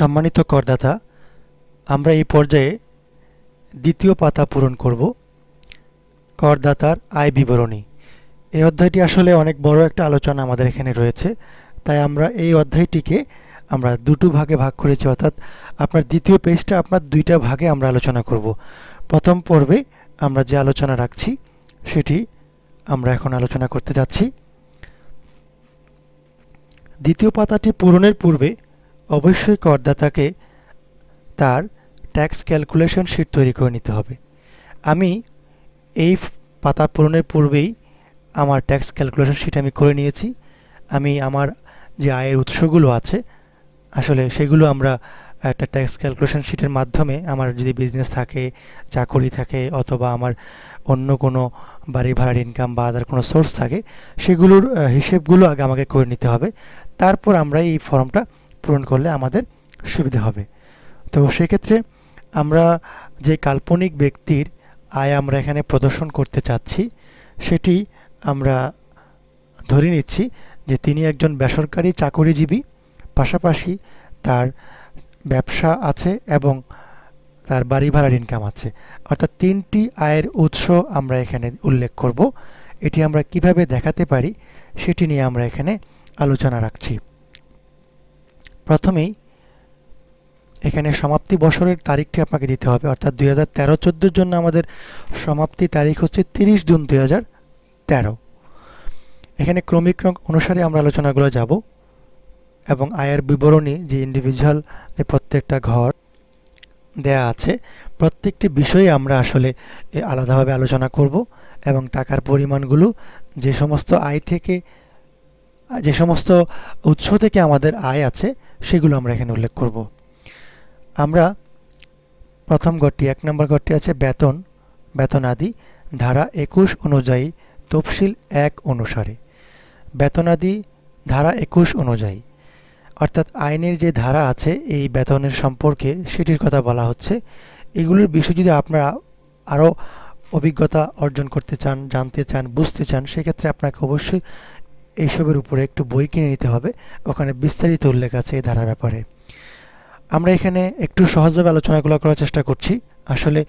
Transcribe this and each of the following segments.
সম্মানিত করদাতা, আমরা এই পর্যায়ে দ্বিতীয় পাতা পূরণ করব, করদাতার আয় বিবরণী। এই অধ্যায়টি আসলে অনেক বড় একটা আলোচনা আমাদের এখানে রয়েছে, তাই আমরা এই অধ্যায়টিকে আমরা দুটো ভাগে ভাগ করেছি, অর্থাৎ আপনার দ্বিতীয় পেজটা আপনার দুইটা ভাগে আমরা আলোচনা করব। প্রথম পর্বে আমরা যে আলোচনা রাখছি সেটি আমরা এখন আলোচনা করতে যাচ্ছি। দ্বিতীয় পাতাটি পূরণের পূর্বে অবশ্যই করদাতাকে তার ট্যাক্স ক্যালকুলেশন শীট তৈরি করে নিতে হবে। আমি এই পাতা পূরণের পূর্বেই আমার ট্যাক্স ক্যালকুলেশন শীট আমি করে নিয়েছি। আমি আমার যে আয়ের উৎসগুলো আছে আসলে সেগুলো আমরা একটা ট্যাক্স ক্যালকুলেশন শীটের মাধ্যমে, আমার যদি বিজনেস থাকে, চাকরি থাকে, অথবা আমার অন্য কোনো বাড়ি ভাড়ার ইনকাম বা আদার কোনো সোর্স থাকে, সেগুলোর হিসেবগুলো আগে আমাকে করে নিতে হবে। তারপর আমরা এই ফর্মটা পূরণ করলে আমাদের সুবিধা হবে। তো সেক্ষেত্রে আমরা যে কাল্পনিক ব্যক্তির আয় আমরা এখানে প্রদর্শন করতে চাচ্ছি সেটি আমরা ধরে নিচ্ছি যে তিনি একজন বেসরকারি চাকরিজীবী, পাশাপাশি তার ব্যবসা আছে এবং তার বাড়ি ভাড়ার ইনকাম আছে, অর্থাৎ তিনটি আয়ের উৎস আমরা এখানে উল্লেখ করব। এটি আমরা কিভাবে দেখাতে পারি সেটি নিয়ে আমরা এখানে আলোচনা রাখছি। প্রথমেই এখানে সমাপ্তি বছরের তারিখটি আপনাকে দিতে হবে, অর্থাৎ 2013-14 জন্য আমাদের সমাপ্তি তারিখ হচ্ছে 30 জুন 2013। এখানে ক্রমিক অনুসারে আমরা আলোচনাগুলো যাব এবং আয়ের বিবরণী যে ইন্ডিভিজুয়াল যে প্রত্যেকটা ঘর দেয়া আছে প্রত্যেকটি বিষয়ে আমরা আসলে আলাদাভাবে আলোচনা করব এবং টাকার পরিমাণগুলো যে সমস্ত আয় থেকে, যে সমস্ত উৎস থেকে আমাদের আয় আছে সেগুলো আমরা এখানে উল্লেখ করব। আমরা প্রথম ঘরটি 1 নম্বর ঘরটি আছে বেতন, বেতনাদি ধারা 21 অনুযায়ী তফসিল 1 অনুসারে। বেতনাদি ধারা 21 অনুযায়ী, অর্থাৎ আইনের যে ধারা আছে এই বেতনের সম্পর্কে সেটির কথা বলা হচ্ছে। এগুলোর বিষয়ে যদি আপনারা আরও অভিজ্ঞতা অর্জন করতে চান, জানতে চান, বুঝতে চান, সেক্ষেত্রে আপনাকে অবশ্যই এইসবের উপরে একটু বই কিনে নিতে হবে। ওখানে বিস্তারিত উল্লেখ আছে এই ধারার ব্যাপারে। আমরা এখানে একটু সহজভাবে আলোচনাগুলো করার চেষ্টা করছি। আসলে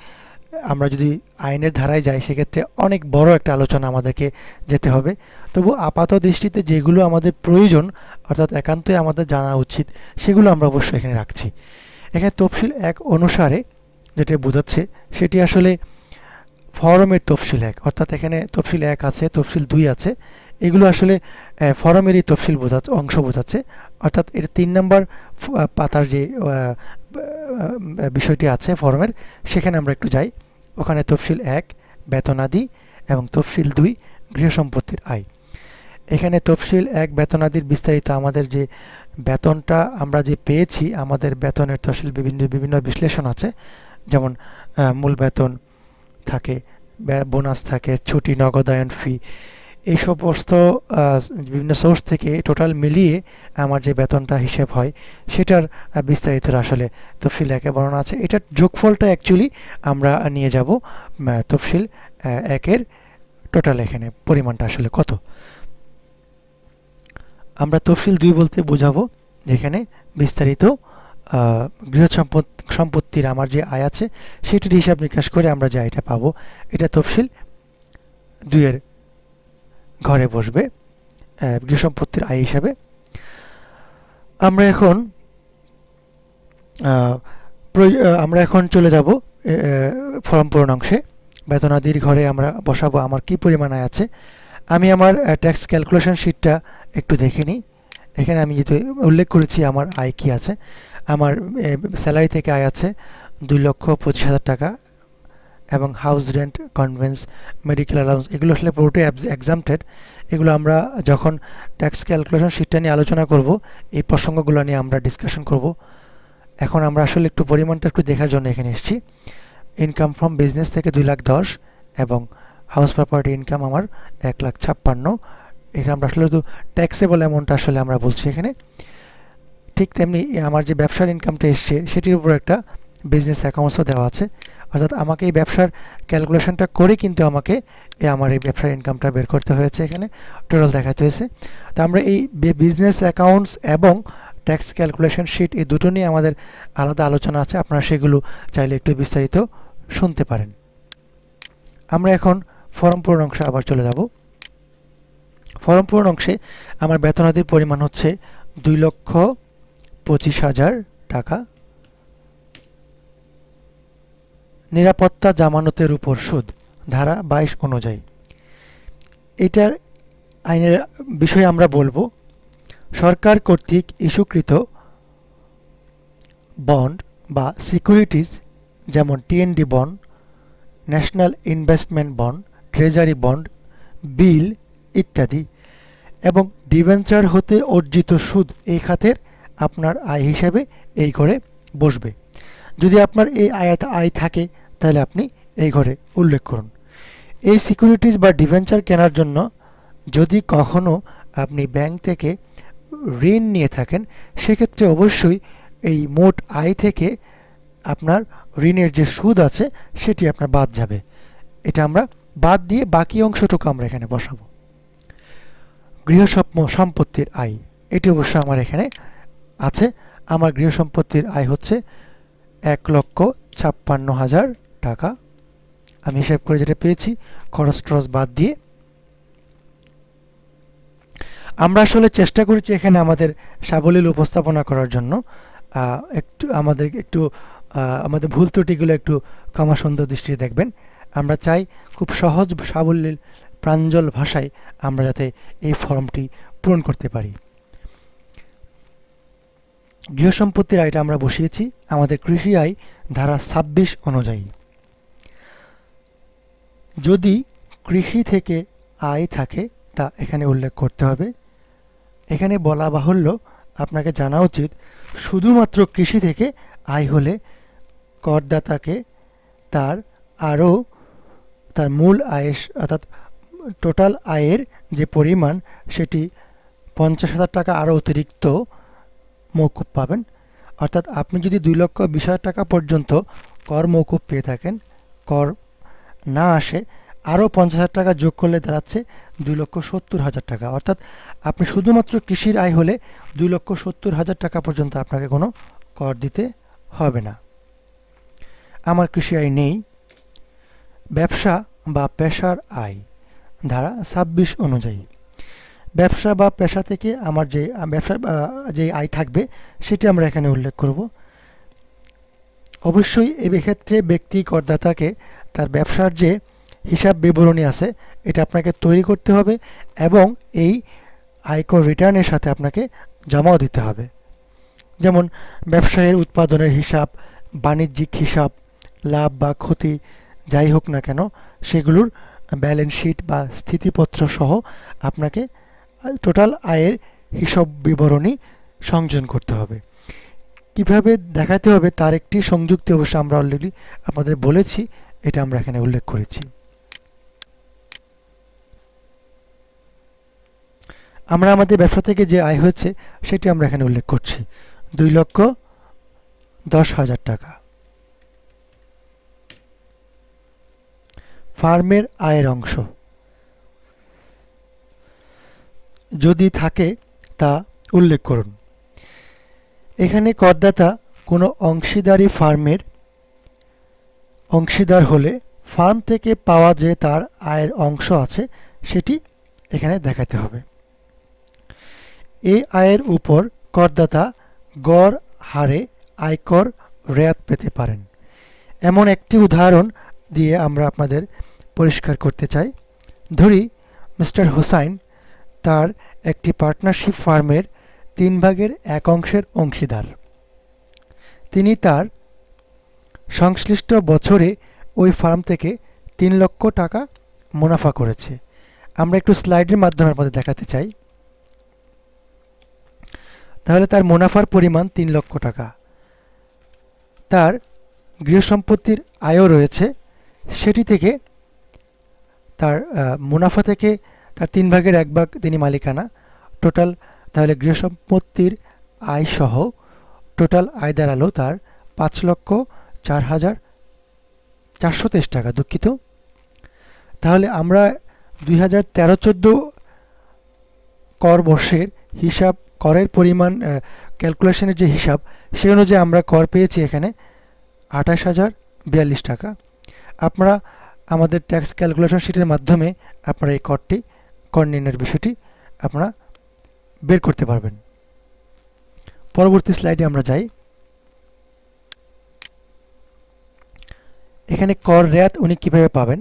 আমরা যদি আইনের ধারায় যাই সেক্ষেত্রে অনেক বড় একটা আলোচনা আমাদেরকে যেতে হবে। তবু আপাত দৃষ্টিতে যেগুলো আমাদের প্রয়োজন, অর্থাৎ একান্তই আমাদের জানা উচিত, সেগুলো আমরা অবশ্যই এখানে রাখছি। এখানে তফসিল 1 অনুসারে যেটা বোঝাচ্ছে সেটি আসলে ফরমের তফসিল 1, অর্থাৎ এখানে তফসিল 1 আছে, তফসিল 2 আছে, এগুলো আসলে ফরমেরই তফসিল বোঝাচ্ছে, অংশ বোঝাচ্ছে। অর্থাৎ এটা 3 নম্বর পাতার যে বিষয়টি আছে ফরমের, সেখানে আমরা একটু যাই। ওখানে তফসিল 1 বেতনাদি এবং তফসিল 2 গৃহ সম্পত্তির আয়। এখানে তফসিল 1 বেতনাদির বিস্তারিত আমাদের যে বেতনটা আমরা যে পেয়েছি, আমাদের বেতনের তফসিল বিভিন্ন বিশ্লেষণ আছে, যেমন মূল বেতন থাকে, বোনাস থাকে, ছুটি, নগদায়ন, ফি, এই সমস্ত বিভিন্ন সোর্স থেকে টোটাল মিলিয়ে আমার যে বেতনটা হিসেব হয় সেটার বিস্তারিত আসলে তফসিল 1 এ বর্ণনা আছে। এটার যোগফলটা অ্যাকচুয়ালি আমরা নিয়ে যাব তফসিল 1 এর টোটাল এখানে পরিমাণটা আসলে কত। আমরা তফসিল 2 বলতে বোঝাবো যেখানে বিস্তারিত গৃহ সম্পত্তির আমার যে আয় আছে সেটির হিসাব নিকাশ করে আমরা যে আয়টা পাবো, এটা তফসিল 2 এর ঘরে বসবে গৃহ সম্পত্তির আয় হিসাবে। আমরা এখন চলে যাব ফর্ম পূরণ অংশে। বেতনাদির ঘরে আমরা বসাবো আমার কি পরিমাণ আয় আছে। আমি আমার ট্যাক্স ক্যালকুলেশন শিটটা একটু দেখে নিই। এখানে আমি যেহেতু উল্লেখ করেছি আমার আয় কি আছে, আমার স্যালারি থেকে আয় আছে 2,25,000 টাকা এবং house rent, convince, medical allowance এগুলো আসলে পুরোটাই এক্সাম্পটেড। এগুলো আমরা যখন ট্যাক্স ক্যালকুলেশন শিটটা নিয়ে আলোচনা করব এই প্রসঙ্গগুলো নিয়ে আমরা ডিসকাশন করব। এখন আমরা আসলে একটু পরিমাণটা একটু দেখার জন্য এখানে এসেছি। ইনকাম ফ্রম বিজনেস থেকে 2,10,000 এবং হাউস প্রপার্টি ইনকাম আমার 1,56,000। এটা আমরা আসলে তো ট্যাক্সেবল অ্যামাউন্টটা আসলে আমরা বলছি এখানে। ঠিক তেমনি আমার যে ব্যবসার ইনকামটা এসছে সেটির উপর একটা বিজনেস অ্যাকাউন্টসও দেওয়া আছে, অর্থাৎ আমাকে এই ব্যবসার ক্যালকুলেশনটা করে কিন্তু আমাকে আমার এই ব্যবসার ইনকামটা বের করতে হয়েছে, এখানে টোটাল দেখাতে হয়েছে। তো আমরা এই বিজনেস অ্যাকাউন্টস এবং ট্যাক্স ক্যালকুলেশন শিট এই দুটো নিয়ে আমাদের আলাদা আলোচনা আছে, আপনারা সেগুলো চাইলে একটু বিস্তারিত শুনতে পারেন। আমরা এখন ফর্ম পূরণ অংশে আবার চলে যাব। ফর্ম পূরণ অংশে আমার বেতনাদির পরিমাণ হচ্ছে 2,25,000 টাকা। নিরাপত্তা জামানতের উপর সুদ ধারা 22 অনুযায়ী। এটার আইনের বিষয়ে আমরা বলবো, সরকার কর্তৃক ইস্যুকৃত বন্ড বা সিকিউরিটিজ যেমন TND bond, national investment bond, treasury bond, bill ইত্যাদি এবং ডিবেঞ্চার হতে অর্জিত সুদ এই খাতের আপনার আয় হিসাবে এই ঘরে বসবে। যদি আপনার এই আয় থাকে তাহলে আপনি এই ঘরে উল্লেখ করুন। এই সিকিউরিটিজ বা ডিবেঞ্চার কেনার জন্য যদি কখনো আপনি ব্যাংক থেকে ঋণ নিয়ে থাকেন, সেক্ষেত্রে অবশ্যই এই মোট আয় থেকে আপনার ঋণের যে সুদ আছে সেটি আপনার বাদ যাবে। এটা আমরা বাদ দিয়ে বাকি অংশটুকু আমরা এখানে বসাবো। গৃহ সম্পত্তির আয় এটি অবশ্য আমার এখানে আছে। আমার গৃহ সম্পত্তির আয় হচ্ছে 1,56,000 টাকা। আমি হিসাব করে যেটা পেয়েছি খরচ টরচ বাদ দিয়ে। আমরা আসলে চেষ্টা করেছি এখানে আমাদের সাবলীল উপস্থাপনা করার জন্য। আমাদের ভুল ত্রুটিগুলো একটু ক্ষমা সুন্দর দৃষ্টিতে দেখবেন। আমরা চাই খুব সহজ সাবলীল প্রাঞ্জল ভাষায় আমরা যাতে এই ফর্মটি পূরণ করতে পারি। গৃহ সম্পত্তির আয়টা আমরা বসিয়েছি আমাদের কৃষি আয় ধারা 26 অনুযায়ী। যদি কৃষি থেকে আয় থাকে তা এখানে উল্লেখ করতে হবে। এখানে বলা বাহুল্য, আপনাকে জানা উচিত শুধুমাত্র কৃষি থেকে আয় হলে করদাতাকে তার মূল আয়ের অর্থাৎ টোটাল আয়ের যে পরিমাণ সেটি 50,000 টাকা আরও অতিরিক্ত মওকুফ পাবেন। অর্থাৎ আপনি যদি 2,20,000 টাকা পর্যন্ত কর মওকুফ পেয়ে থাকেন, কর না আসে, আরও 50,000 টাকা যোগ করলে দাঁড়াচ্ছে 2,70,000 টাকা। অর্থাৎ আপনি শুধুমাত্র কৃষির আয় হলে 2,70,000 টাকা পর্যন্ত আপনাকে কোনো কর দিতে হবে না। আমার কৃষি আয় নেই। ব্যবসা বা পেশার আয় ধারা 26 অনুযায়ী। ব্যবসা বা পেশা থেকে আমার যে আয় থাকবে সেটি আমরা এখানে উল্লেখ করব। অবশ্যই এক্ষেত্রে ব্যক্তি করদাতাকে তার ব্যবসার যে হিসাব বিবরণী আছে এটা আপনাকে তৈরি করতে হবে এবং এই আয়কর রিটার্নের সাথে আপনাকে জমাও দিতে হবে। যেমন ব্যবসায়ের উৎপাদনের হিসাব, বাণিজ্যিক হিসাব, লাভ বা ক্ষতি যাই হোক না কেন সেগুলোর ব্যালেন্স শিট বা স্থিতিপত্র সহ আপনাকে টোটাল আয়ের হিসাব বিবরণী সংযোজন করতে হবে। কিভাবে দেখাতে হবে তার একটি সংযুক্তি অবশ্য আমরা অলরেডি আপনাদের বলেছি, এটা আমরা এখানে উল্লেখ করেছি। আমরা আমাদের ব্যবসা থেকে যে আয় হয়েছে সেটি আমরা এখানে উল্লেখ করছি 2,10,000 টাকা। ফার্মের আয়ের অংশ যদি থাকে তা উল্লেখ করুন। এখানে করদাতা কোনো অংশীদারি ফার্মের অংশীদার হলে ফার্ম থেকে পাওয়া যে তার আয়ের অংশ আছে সেটি এখানে দেখাতে হবে। এই আয়ের উপর করদাতা গড় হারে আয়কর রেয়াত পেতে পারেন। এমন একটি উদাহরণ দিয়ে আমরা আপনাদের পরিষ্কার করতে চাই। ধরি মিস্টার হোসাইন তার একটি পার্টনারশিপ ফার্মের 1/3 অংশীদার। তিনি তার সংশ্লিষ্ট বছরে ওই ফার্ম থেকে 3 লক্ষ টাকা মুনাফা করেছে। আমরা একটু স্লাইডের মাধ্যমে আপনাদের দেখাতে চাই। তাহলে তার মুনাফার পরিমাণ 3 লক্ষ টাকা। তার গৃহ সম্পত্তির আয়ও রয়েছে, সেটি থেকে তার মুনাফা থেকে তার 1/3 তিনি মালিকানা। টোটাল তাহলে গৃহ সম্পত্তির আয় সহ টোটাল আয় দাঁড়ালো তার 4,423 টাকা, দুঃখিত। তাহলে আমরা 2013-14 কর বর্ষের হিসাব, করের পরিমাণ ক্যালকুলেশনের যে হিসাব, সেই অনুযায়ী আমরা কর পেয়েছি এখানে 28,042 টাকা। আপনারা আমাদের ট্যাক্স ক্যালকুলেশন শিটের মাধ্যমে আপনারা এই কর নির্ণয়ের বিষয়টি আপনারা বের করতে পারবেন। পরবর্তী স্লাইডে আমরা যাই। এখানে কর রেয়াত উনি কিভাবে পাবেন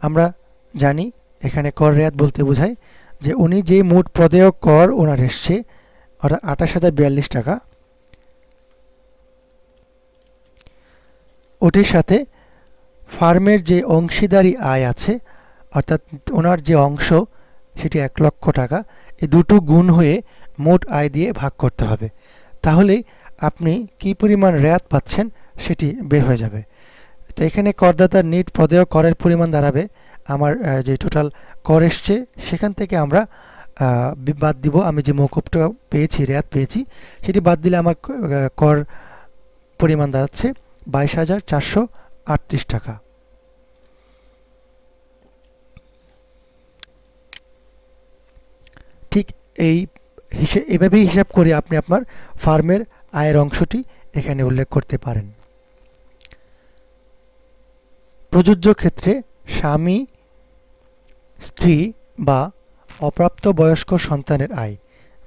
আমরা জানি। এখানে কর রেয়াত বলতে বোঝায় যে উনি যে মোট প্রদেয় কর ওনার এসছে অর্থাৎ 28,042 টাকা, ওটির সাথে ফার্মের যে অংশীদারি আয় আছে অর্থাৎ ওনার যে অংশ সেটি 1 লক্ষ টাকা, এই দুটো গুণ হয়ে মোট আয় দিয়ে ভাগ করতে হবে। তাহলেই আপনি কি পরিমাণ রেয়াত পাচ্ছেন সেটি বের হয়ে যাবে। তো এখানে করদাতার নিট প্রদেয় করের পরিমাণ দাঁড়াবে আমার যে টোটাল কর এসছে সেখান থেকে আমরা বাদ দিব। আমি যে মকুবটা পেয়েছি, রেয়াত পেয়েছি, সেটি বাদ দিলে আমার কর পরিমাণ দাঁড়াচ্ছে 22,438 টাকা। ঠিক এভাবেই হিসাব করে আপনি আপনার ফার্মের আয়ের অংশটি এখানে উল্লেখ করতে পারেন। প্রযোজ্য ক্ষেত্রে স্বামী, স্ত্রী বা অপ্রাপ্ত বয়স্ক সন্তানের আয়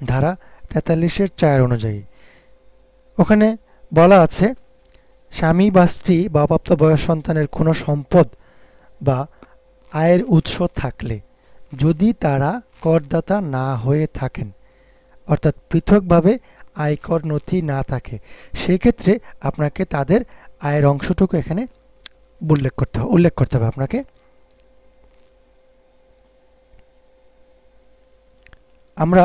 ধারা 43-4 অনুযায়ী ওখানে বলা আছে, স্বামী বা স্ত্রী বা অপ্রাপ্ত বয়স্ক সন্তানের কোনো সম্পদ বা আয়ের উৎস থাকলে যদি তারা করদাতা না হয়ে থাকেন অর্থাৎ পৃথকভাবে আয়কর নথি না থাকে, সেক্ষেত্রে আপনাকে তাদের আয়ের অংশটুকু এখানে উল্লেখ করতে হবে আপনাকে। আমরা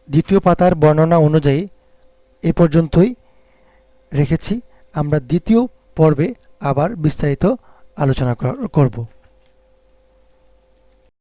দ্বিতীয় পাতার বর্ণনা অনুযায়ী এ পর্যন্তই রেখেছি। আমরা দ্বিতীয় পর্বে আবার বিস্তারিত আলোচনা করব।